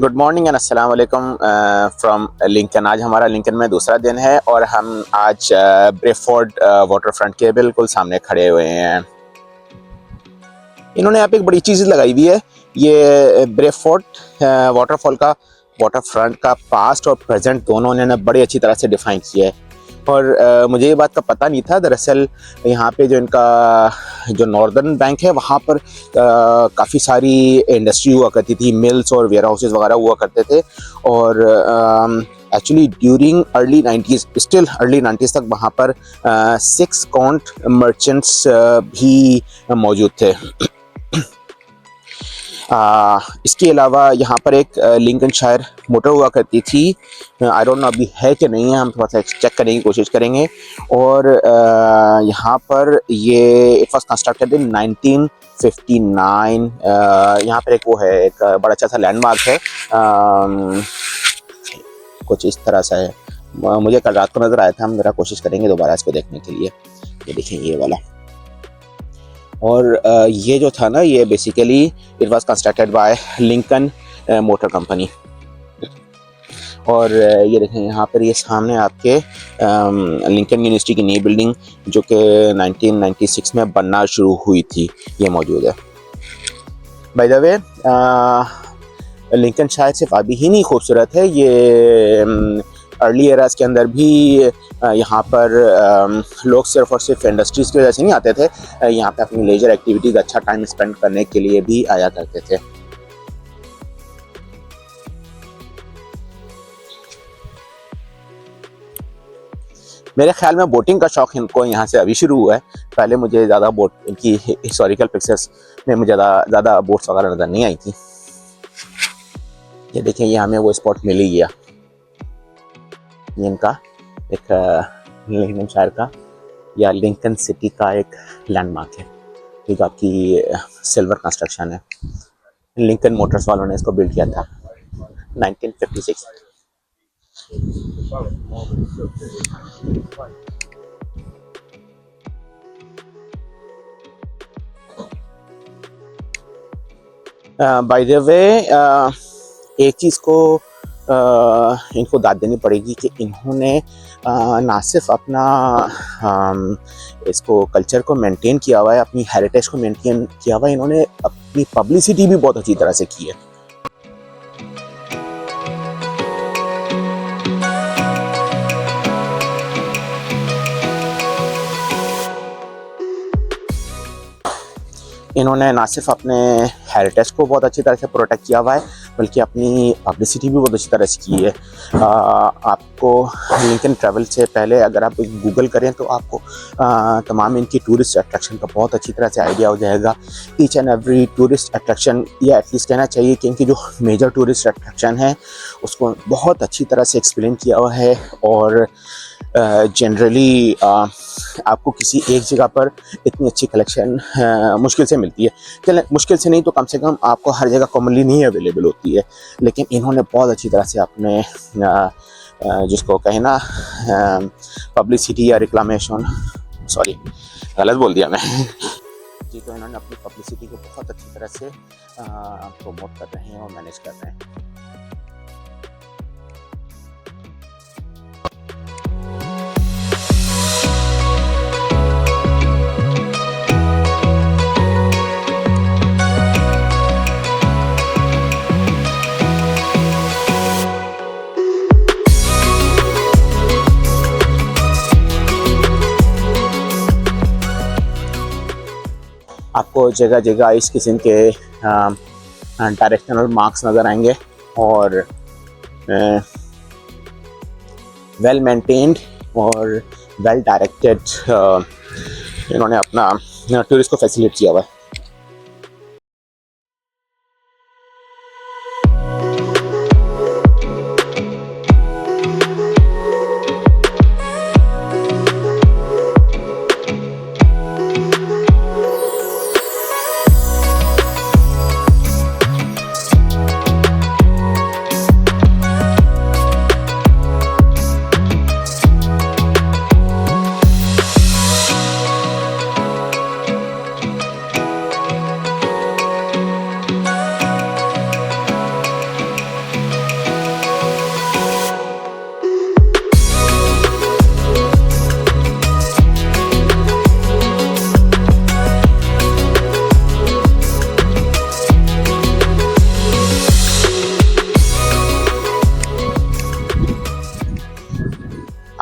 Good morning and अस्सलाम वालेकुम from Lincoln. आज हमारा लिंकन में दूसरा दिन है और हम आज ब्रेफोर्ड वाटर फ्रंट के बिल्कुल सामने खड़े हुए हैं। इन्होंने यहाँ पे एक बड़ी चीज़ लगाई हुई है। ये ब्रेफोर्ड वाटरफॉल का वाटर फ्रंट का पास्ट और प्रेजेंट दोनों इन्होंने बड़ी अच्छी तरह से डिफाइन किया है। और मुझे ये बात का पता नहीं था। दरअसल यहाँ पे जो इनका जो नॉर्दर्न बैंक है वहाँ पर काफ़ी सारी इंडस्ट्री हुआ करती थी, मिल्स और वेयर हाउसेज वगैरह हुआ करते थे। और actually during early 90s, still early 90s तक वहाँ पर 6 काउंट मर्चेंट्स भी मौजूद थे। इसके अलावा यहाँ पर एक लिंकनशायर मोटर हुआ करती थी। आई डोंट नो अभी है कि नहीं है, हम थोड़ा सा चेक करने की कोशिश करेंगे। और यहाँ पर ये इट वॉज कंस्ट्रक्टेड इन 1959। यहाँ पर एक वो है, एक बड़ा अच्छा सा लैंडमार्क है, कुछ इस तरह सा है। मुझे कल रात को नज़र आया था, हम ज़रा कोशिश करेंगे दोबारा इसको देखने के लिए। ये देखें ये वाला। और ये जो था ना, ये basically it was constructed by Lincoln motor company. और ये देखें यहाँ पर ये सामने आपके लिंकन यूनिवर्सिटी की नई बिल्डिंग जो कि 1996 में बनना शुरू हुई थी, ये मौजूद है। बाय द वे लिंकन शायद सिर्फ अभी ही नहीं खूबसूरत है, ये अर्ली एराज के अंदर भी यहाँ पर लोग सिर्फ और सिर्फ इंडस्ट्रीज़ की वजह से नहीं आते थे, यहाँ पे अपनी लेजर एक्टिविटीज़ अच्छा टाइम स्पेंड करने के लिए भी आया करते थे। मेरे ख्याल में बोटिंग का शौक़ इनको यहाँ से अभी शुरू हुआ है। पहले मुझे ज़्यादा बोट की हिस्टोरिकल पिक्चर्स में मुझे ज़्यादा बोट्स वगैरह नज़र नहीं आई थी। ये देखें, ये हमें वो स्पॉट मिल ही गया। ये इनका एक लिंकनशायर का या लिंकन सिटी का एक लैंडमार्क है, जो आपकी सिल्वर कंस्ट्रक्शन है। लिंकन मोटर्स वालों ने इसको बिल्ड किया था 1956। बाय द वे एक चीज़ को इनको दाद देनी पड़ेगी कि इन्होंने ना सिर्फ अपना इसको कल्चर को मेंटेन किया हुआ है, अपनी हेरिटेज को मेंटेन किया हुआ है, इन्होंने अपनी पब्लिसिटी भी बहुत अच्छी तरह से की है। इन्होंने ना सिर्फ अपने हेरिटेज को बहुत अच्छी तरह से प्रोटेक्ट किया हुआ है, बल्कि अपनी पब्लिसिटी भी बहुत अच्छी तरह से की है। आपको लिंकन ट्रैवल से पहले अगर आप गूगल करें तो आपको तमाम इनकी टूरिस्ट अट्रैक्शन का बहुत अच्छी तरह से आइडिया हो जाएगा। Each and every tourist attraction, या एटलीस्ट कहना चाहिए कि इनकी जो मेजर टूरिस्ट अट्रैक्शन है उसको बहुत अच्छी तरह से एक्सप्लेन किया हुआ है। और जनरली आपको किसी एक जगह पर इतनी अच्छी कलेक्शन मुश्किल से मिलती है। चलें, मुश्किल से नहीं तो कम से कम आपको हर जगह कॉमनली नहीं अवेलेबल होती है, लेकिन इन्होंने बहुत अच्छी तरह से अपने जिसको कहें ना पब्लिसिटी या रिक्लामेशन, सॉरी गलत बोल दिया मैं जी, तो इन्होंने अपनी पब्लिसिटी को बहुत अच्छी तरह से प्रमोट कर रहे हैं और मैनेज कर रहे हैं। आपको जगह जगह इस किस्म के डायरेक्शनल मार्क्स नज़र आएंगे और वेल मेंटेन्ड और वेल डायरेक्टेड इन्होंने अपना टूरिस्ट को फैसिलिटेट किया हुआ है।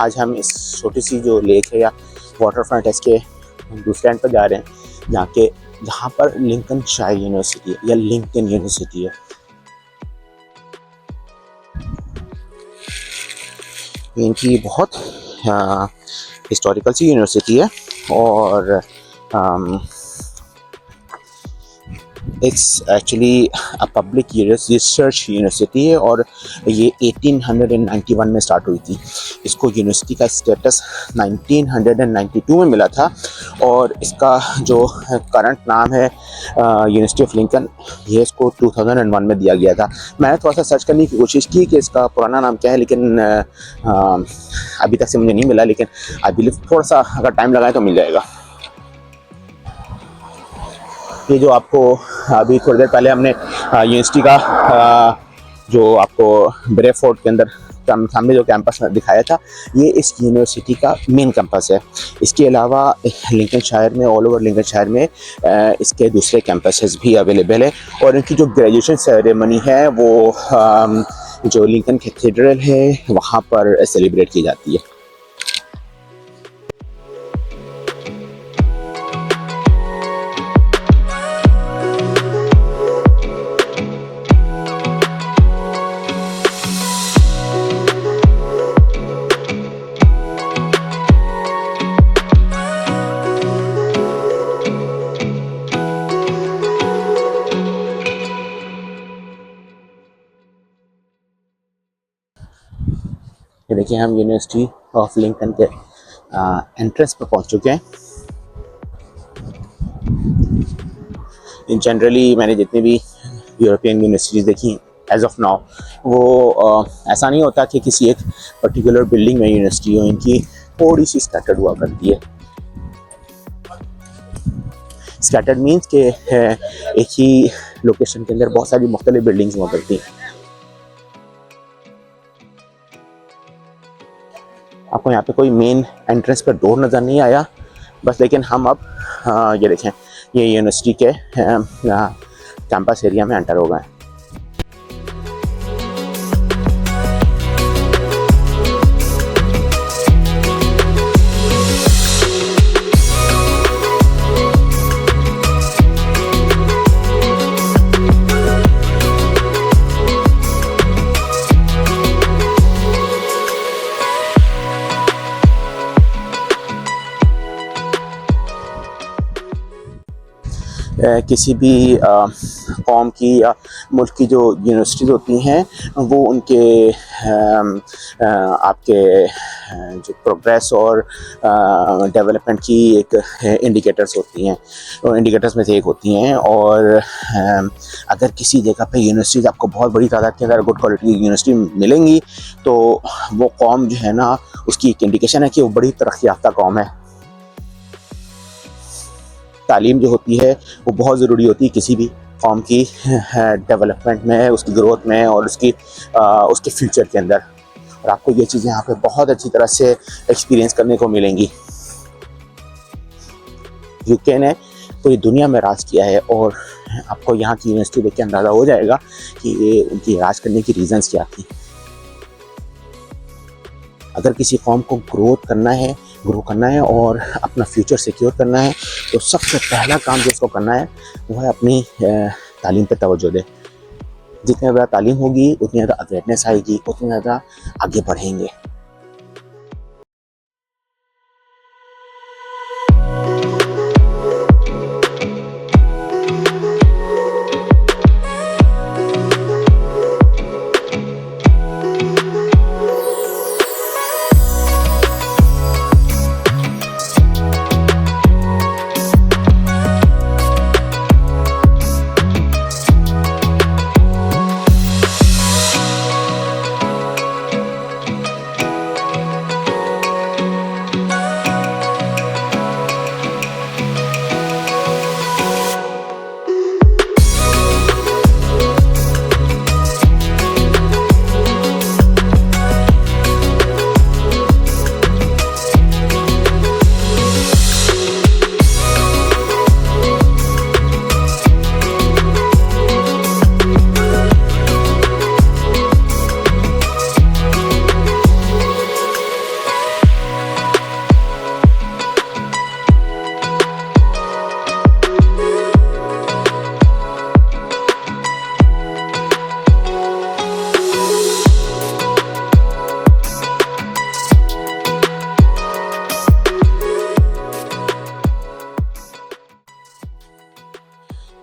आज हम इस छोटी सी जो लेक है या वाटर फ्रंट है इसके दूसरे एंड पर जा रहे हैं, जहाँ पर लिंकनशायर यूनिवर्सिटी है या लिंकन यूनिवर्सिटी है। इनकी बहुत हिस्टोरिकल सी यूनिवर्सिटी है और it's actually a public research university है और ये 1891 में स्टार्ट हुई थी। इसको यूनिवर्सिटी का स्टेटस 1992 में मिला था और इसका जो करंट नाम है यूनिवर्सिटी ऑफ लिंकन, ये इसको 2001 में दिया गया था। मैंने थोड़ा सा सर्च करने की कोशिश की कि इसका पुराना नाम क्या है, लेकिन अभी तक से मुझे नहीं मिला, लेकिन आई बिलीव थोड़ा सा अगर टाइम लगाए तो मिल जाएगा। ये जो आपको अभी थोड़ी देर पहले हमने यूनिवर्सिटी का जो आपको ब्रेव फोर्ट के अंदर सामने जो कैंपस दिखाया था, ये इस यूनिवर्सिटी का मेन कैंपस है। इसके अलावा लिंकनशायर में, ऑल ओवर लिंकनशायर में इसके दूसरे कैंपसेस भी अवेलेबल है और इनकी जो ग्रेजुएशन सेरेमनी है वो जो लिंकन कैथेड्रल है वहाँ पर सेलिब्रेट की जाती है। ये देखिए हम यूनिवर्सिटी ऑफ लिंकन के एंट्रेंस पर पहुंच चुके हैं। जनरली मैंने जितनी भी यूरोपियन यूनिवर्सिटीज़ देखी एज ऑफ नाउ, वो ऐसा नहीं होता कि किसी एक पर्टिकुलर बिल्डिंग में यूनिवर्सिटी हो, इनकी थोड़ी सी स्कैटर्ड हुआ करती है। स्कैटर्ड मीन्स के एक ही लोकेशन के अंदर बहुत सारी मुख्तलिफ बिल्डिंग्स हुआ करती हैं। आपको यहाँ पे कोई मेन एंट्रेंस पर डोर नज़र नहीं आया बस, लेकिन हम अब ये देखें, ये यूनिवर्सिटी के कैंपस एरिया में एंटर हो गए हैं। किसी भी कौम की या मुल्क की जो यूनिवर्सिटीज़ होती हैं वो उनके आपके जो प्रोग्रेस और डेवलपमेंट की एक इंडिकेटर्स होती हैं, वो इंडिकेटर्स में से एक होती हैं। और अगर किसी जगह पे यूनिवर्सिटीज़ आपको बहुत बड़ी तादाद की अगर गुड क्वालिटी की यूनिवर्सिटी मिलेंगी तो वो कौम जो है ना, उसकी एक इंडिकेशन है कि वो बड़ी तरक्की याफ्ता कौम है। तालीम जो होती है वो बहुत ज़रूरी होती है किसी भी कौम की डेवलपमेंट में, उसकी ग्रोथ में और उसके फ्यूचर के अंदर। और आपको ये चीज़ें यहाँ पे बहुत अच्छी तरह से एक्सपीरियंस करने को मिलेंगी। यूके ने पूरी दुनिया में राज किया है और आपको यहाँ की यूनिवर्सिटी देख के अंदाज़ा हो जाएगा कि ये उनकी राज करने की रीज़न्स क्या थी। अगर किसी कौम को ग्रो करना है और अपना फ्यूचर सिक्योर करना है तो सबसे पहला काम जो उसको करना है वो है अपनी तालीम पे तवज्जो दे। जितनी ज़्यादा तालीम होगी उतनी ज़्यादा अवेयरनेस आएगी, उतनी ज़्यादा आगे बढ़ेंगे।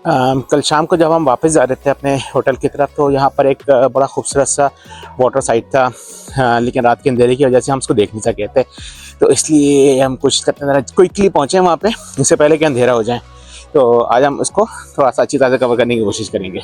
कल शाम को जब हम वापस जा रहे थे अपने होटल की तरफ, तो यहाँ पर एक बड़ा खूबसूरत सा वाटर साइड था, लेकिन रात के अंधेरे की वजह से हम उसको देख नहीं सके थे। तो इसलिए हम कोशिश करते हैं क्विकली पहुँचे वहाँ पे, इससे पहले कि अंधेरा हो जाए। तो आज हम इसको थोड़ा सा अच्छी तरह से कवर करने की कोशिश करेंगे।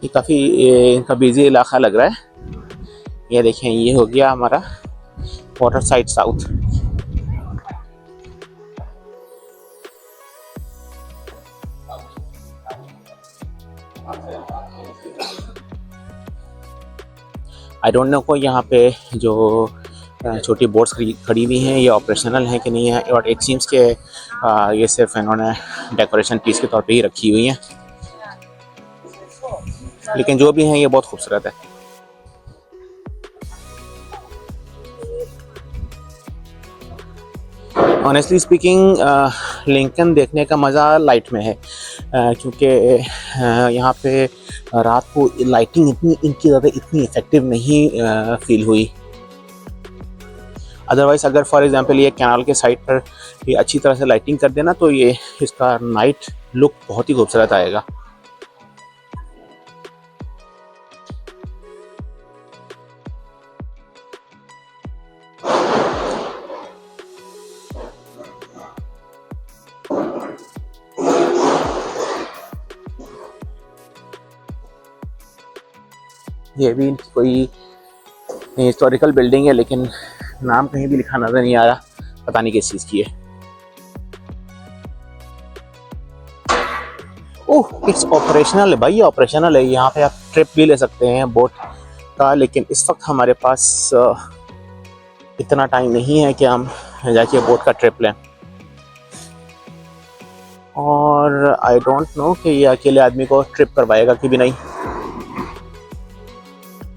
ये काफ़ी इनका बिजी इलाका लग रहा है। ये देखें, ये हो गया हमारा water side south. I don't know कोई यहाँ पे जो छोटी बोट्स खड़ी हुई हैं ये ऑपरेशनल हैं कि नहीं है, और एक सीम्स के ये सिर्फ इन्होंने डेकोरेशन पीस के तौर पे ही रखी हुई हैं, लेकिन जो भी हैं ये बहुत खूबसूरत है। ऑनेस्टली स्पीकिंग, लिंकन देखने का मज़ा लाइट में है, क्योंकि यहाँ पे रात को लाइटिंग इनकी ज़्यादा इतनी इफ़ेक्टिव नहीं फील हुई। अदरवाइज़ अगर फॉर एग्जांपल ये कैनाल के साइड पर ये अच्छी तरह से लाइटिंग कर देना, तो ये इसका नाइट लुक बहुत ही खूबसूरत आएगा। ये भी कोई हिस्टोरिकल बिल्डिंग है, लेकिन नाम कहीं भी लिखा नजर नहीं आ रहा, पता नहीं किस चीज़ की है। ओह, इट्स ऑपरेशनल है भाई, ऑपरेशनल है। यहाँ पे आप ट्रिप भी ले सकते हैं बोट का, लेकिन इस वक्त हमारे पास इतना टाइम नहीं है कि हम जाके बोट का ट्रिप लें, और आई डोंट नो कि ये अकेले आदमी को ट्रिप करवाएगा कि भी नहीं।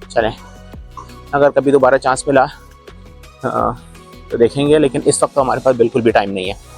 चलें, अगर कभी दोबारा चांस मिला तो देखेंगे, लेकिन इस वक्त तो हमारे पास बिल्कुल भी टाइम नहीं है।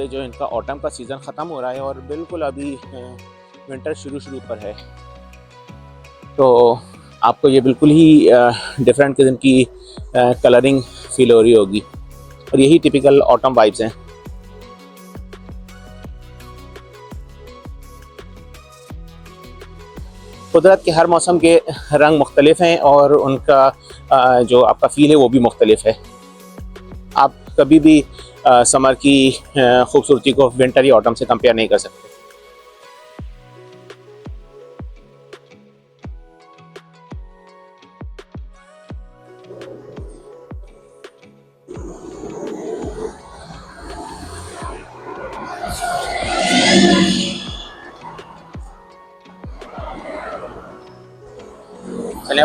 जो इनका ऑटम का सीज़न ख़त्म हो रहा है और बिल्कुल अभी विंटर शुरू पर है, तो आपको ये बिल्कुल ही डिफरेंट किस्म की कलरिंग फील हो रही होगी, और यही टिपिकल ऑटम वाइब्स हैं। कुदरत के हर मौसम के रंग मुख्तलिफ हैं, और उनका जो आपका फ़ील है वो भी मुख्तलिफ है। आप कभी भी समर की खूबसूरती को विंटर या ऑटम से कंपेयर नहीं कर सकते।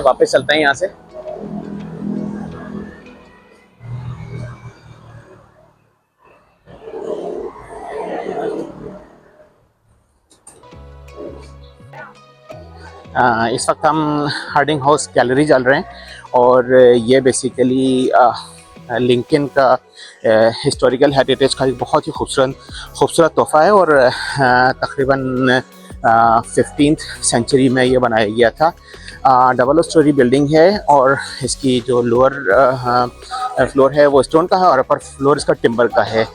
वापस चलते हैं यहाँ से। इस वक्त हम हार्डिंग हाउस गैलरी चल रहे हैं और ये बेसिकली लिंकन का हिस्टोरिकल हेरिटेज का एक बहुत ही खूबसूरत तोहफ़ा है और तकरीबन 15th सेंचुरी में ये बनाया गया था। डबल स्टोरी बिल्डिंग है और इसकी जो लोअर फ्लोर है वो स्टोन का है और अपर फ्लोर इसका टिम्बर का है।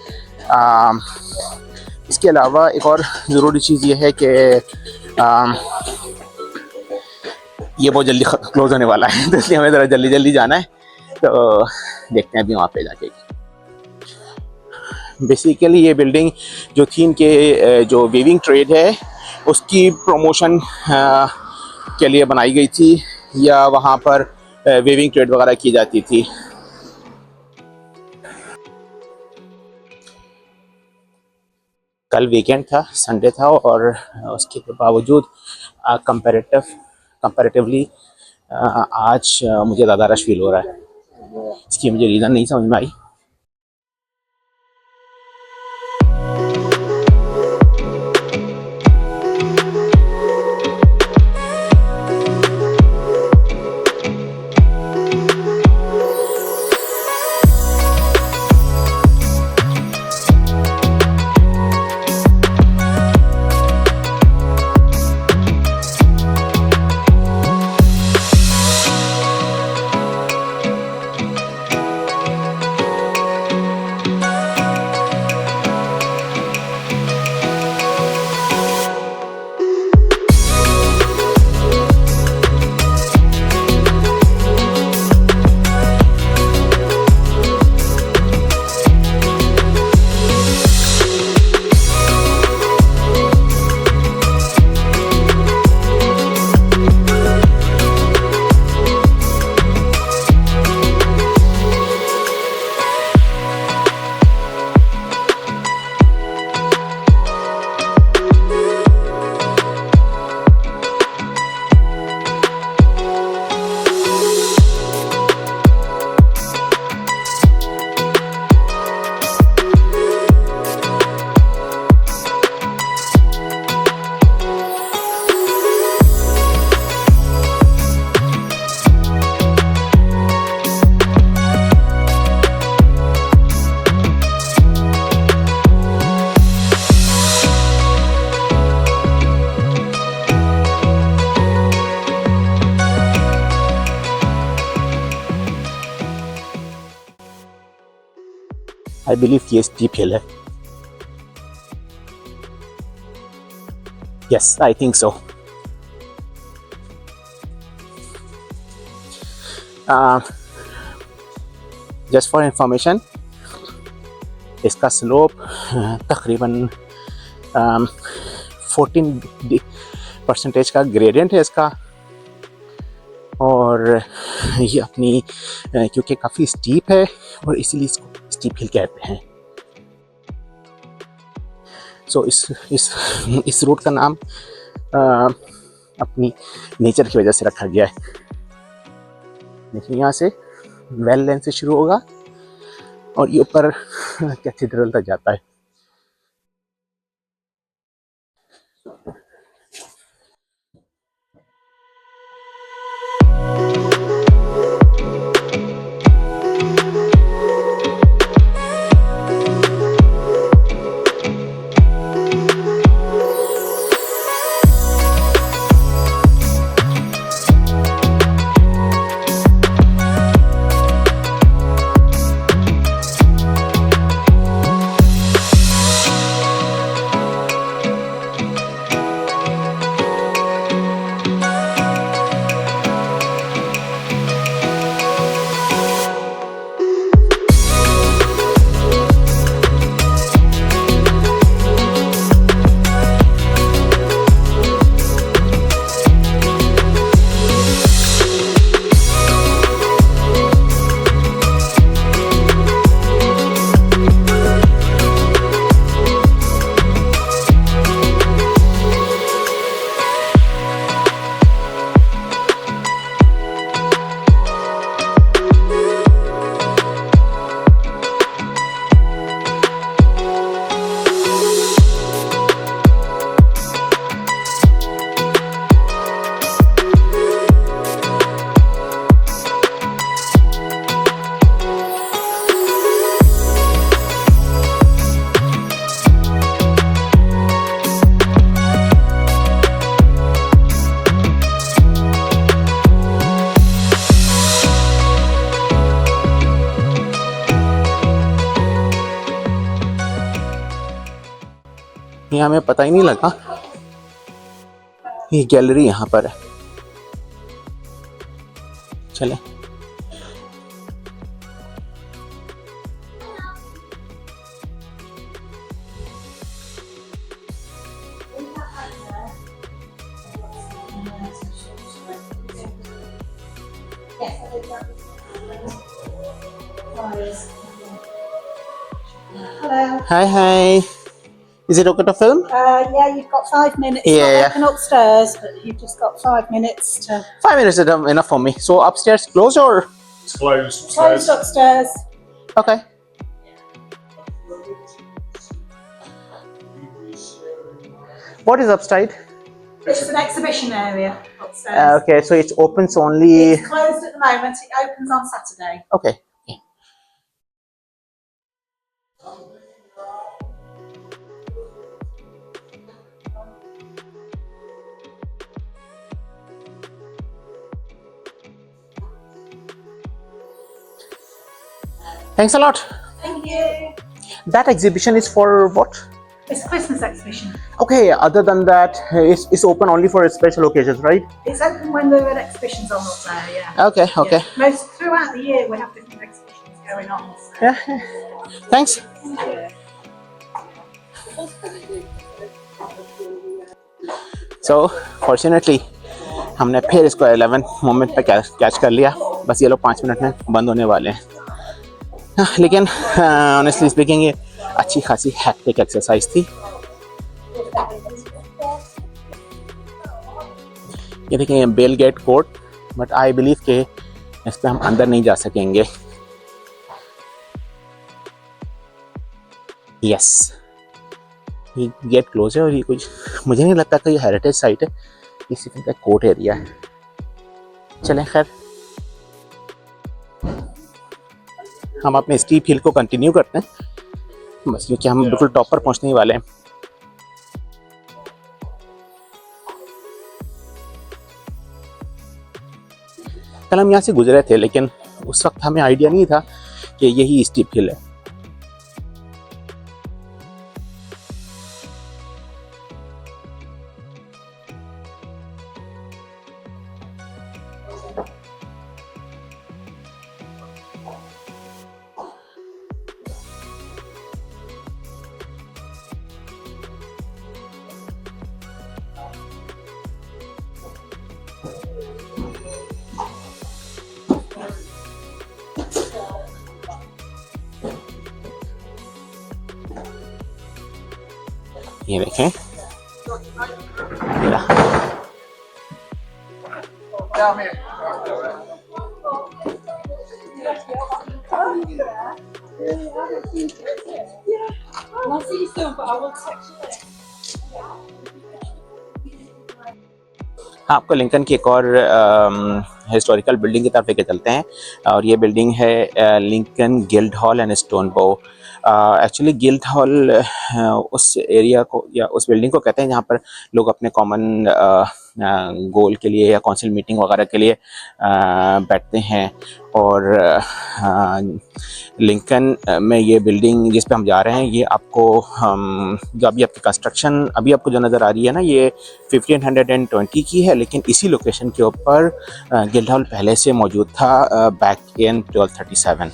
इसके अलावा एक और ज़रूरी चीज़ ये है कि ये बहुत जल्दी क्लोज होने वाला है, तो इसलिए हमें ज़रा जल्दी जाना है। तो देखते हैं अभी वहाँ पे जाके। बेसिकली ये बिल्डिंग जो थी इनके जो वीविंग ट्रेड है उसकी प्रमोशन के लिए बनाई गई थी, या वहाँ पर वीविंग ट्रेड वगैरह की जाती थी। कल वीकेंड था, संडे था, और उसके बावजूद कंपैरेटिवली आज मुझे ज़्यादा रश फील हो रहा है। इसकी मुझे रीज़न नहीं समझ में आई। आई बिलीव ये स्टीप हिल है। Yes, I think so. Just for information, इसका स्लोप तकरीबन 14% का ग्रेडियंट है इसका, और ये अपनी क्योंकि काफ़ी स्टीप है और इसीलिए इसको स्टीप हिल कहते हैं। सो इस रूट का नाम अपनी नेचर की वजह से रखा गया है। देखिए यहाँ से वेल लेन से शुरू होगा और ये ऊपर कैथेड्रल तक जाता है। ये हमें पता ही नहीं लगा। ये गैलरी यहाँ पर है। चले Hello. Hi. Is it okay to film? Yeah, you've got 5 minutes. Yeah, Not yeah. open upstairs, but you've just got 5 minutes to 5 minutes is enough for me. So upstairs closed or? It's closed. close upstairs. Okay. What is upstairs? It's an exhibition area upstairs. Okay, so it opens only. It's closed at the moment. It opens on Saturday. Okay. Thanks a lot. Thank you. That exhibition is for what? It's a Christmas exhibition. Okay, other than that, it's open only for special occasions, right? It's open when there are exhibitions on up there, yeah. Okay, okay. Yeah. Most throughout the year we have different exhibitions going on. So. Yeah. Thanks. So, fortunately, हमने फिर इसको 11 moment पे catch कर लिया। बस ये लोग 5 minute में बंद होने वाले हैं। लेकिन ऑनेस्टली स्पीकिंग ये अच्छी खासी हैक्टिक एक्सरसाइज थी। ये देखें Bell Gate Court, but I believe के इस पर हम अंदर नहीं जा सकेंगे। यस, ये गेट क्लोज है और ये कुछ मुझे नहीं लगता कि ये हेरिटेज साइट है, किसी का कोर्ट एरिया है। चलें खैर, हम अपने स्टीप हिल को कंटिन्यू करते हैं, बस क्योंकि हम बिल्कुल टॉप पर पहुंचने ही वाले हैं। कल हम यहाँ से गुजरे थे, लेकिन उस वक्त हमें आइडिया नहीं था कि यही स्टीप हिल है। ये देखें, आपको लिंकन की एक और हिस्टोरिकल बिल्डिंग की तरफ लेके चलते हैं, और ये बिल्डिंग है Lincoln guild hall and stone बो। एक्चुअली गिल्ड हॉल उस एरिया को या उस बिल्डिंग को कहते हैं जहाँ पर लोग अपने कॉमन गोल के लिए या काउंसिल मीटिंग वगैरह के लिए बैठते हैं। और लिंकन में ये बिल्डिंग जिस पे हम जा रहे हैं, ये आपको जो अभी आपकी कंस्ट्रक्शन अभी आपको जो नज़र आ रही है ना, ये 1520 की है, लेकिन इसी लोकेशन के ऊपर गिल्ड हॉल पहले से मौजूद था बैक इन 1237।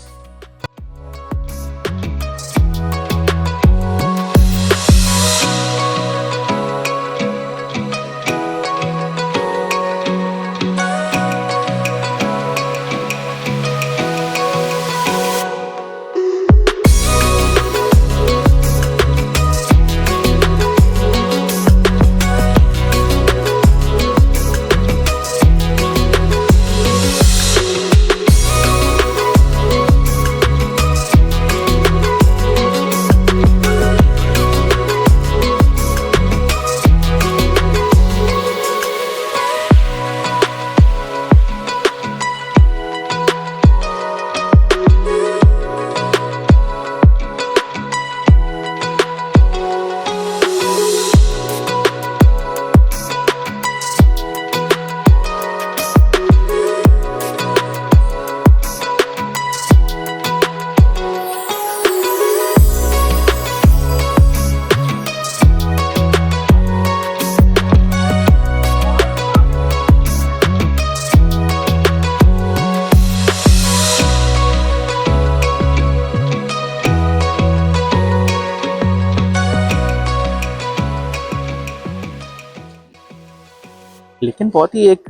लेकिन बहुत ही एक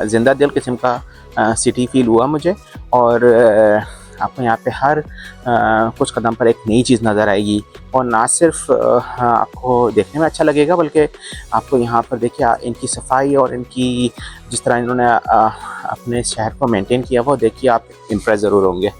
ज़िंदा दिल किस्म का सिटी फील हुआ मुझे। और आपको यहाँ पे हर कुछ कदम पर एक नई चीज़ नज़र आएगी, और ना सिर्फ आपको देखने में अच्छा लगेगा, बल्कि आपको यहाँ पर देखिए इनकी सफाई और इनकी जिस तरह इन्होंने अपने शहर को मेंटेन किया वो देखिए आप इम्प्रेस ज़रूर होंगे।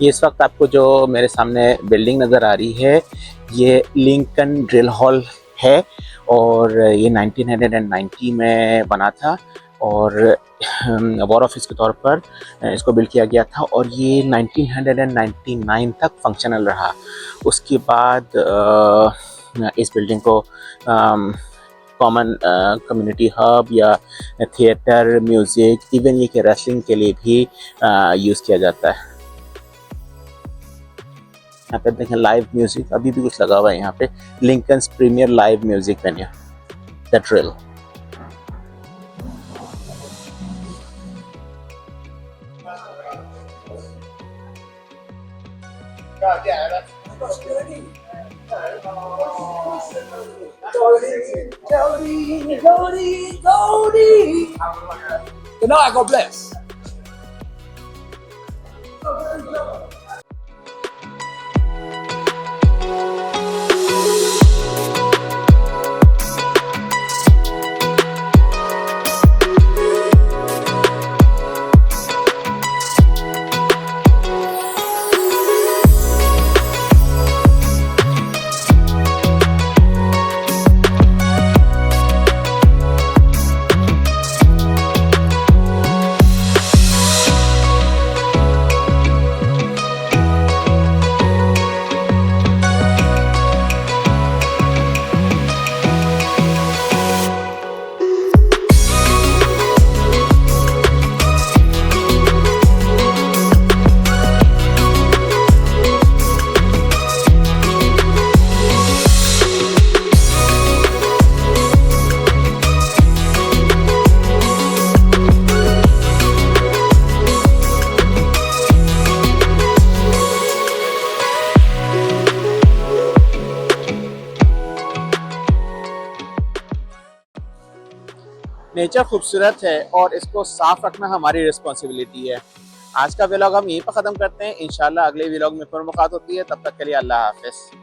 ये इस वक्त आपको जो मेरे सामने बिल्डिंग नज़र आ रही है ये लिंकन ड्रिल हॉल है, और ये 1990 में बना था, और वॉर ऑफिस के तौर पर इसको बिल्ड किया गया था, और ये 1999 तक फंक्शनल रहा। उसके बाद इस बिल्डिंग को कॉमन कम्युनिटी हब या थिएटर, म्यूज़िक, इवन ये कि रेसलिंग के लिए भी यूज़ किया जाता है। यहाँ पे देखें लाइव म्यूजिक अभी भी कुछ लगा हुआ है यहाँ पे, Lincoln's premier live music venue the drill. Good night, God bless. Nature खूबसूरत है और इसको साफ रखना हमारी रिस्पॉन्सिबिलिटी है। आज का व्लॉग हम यहीं पर ख़त्म करते हैं, इंशाल्लाह अगले व्लॉग में फिर मुलाकात होती है, तब तक के लिए अल्लाह हाफिज़।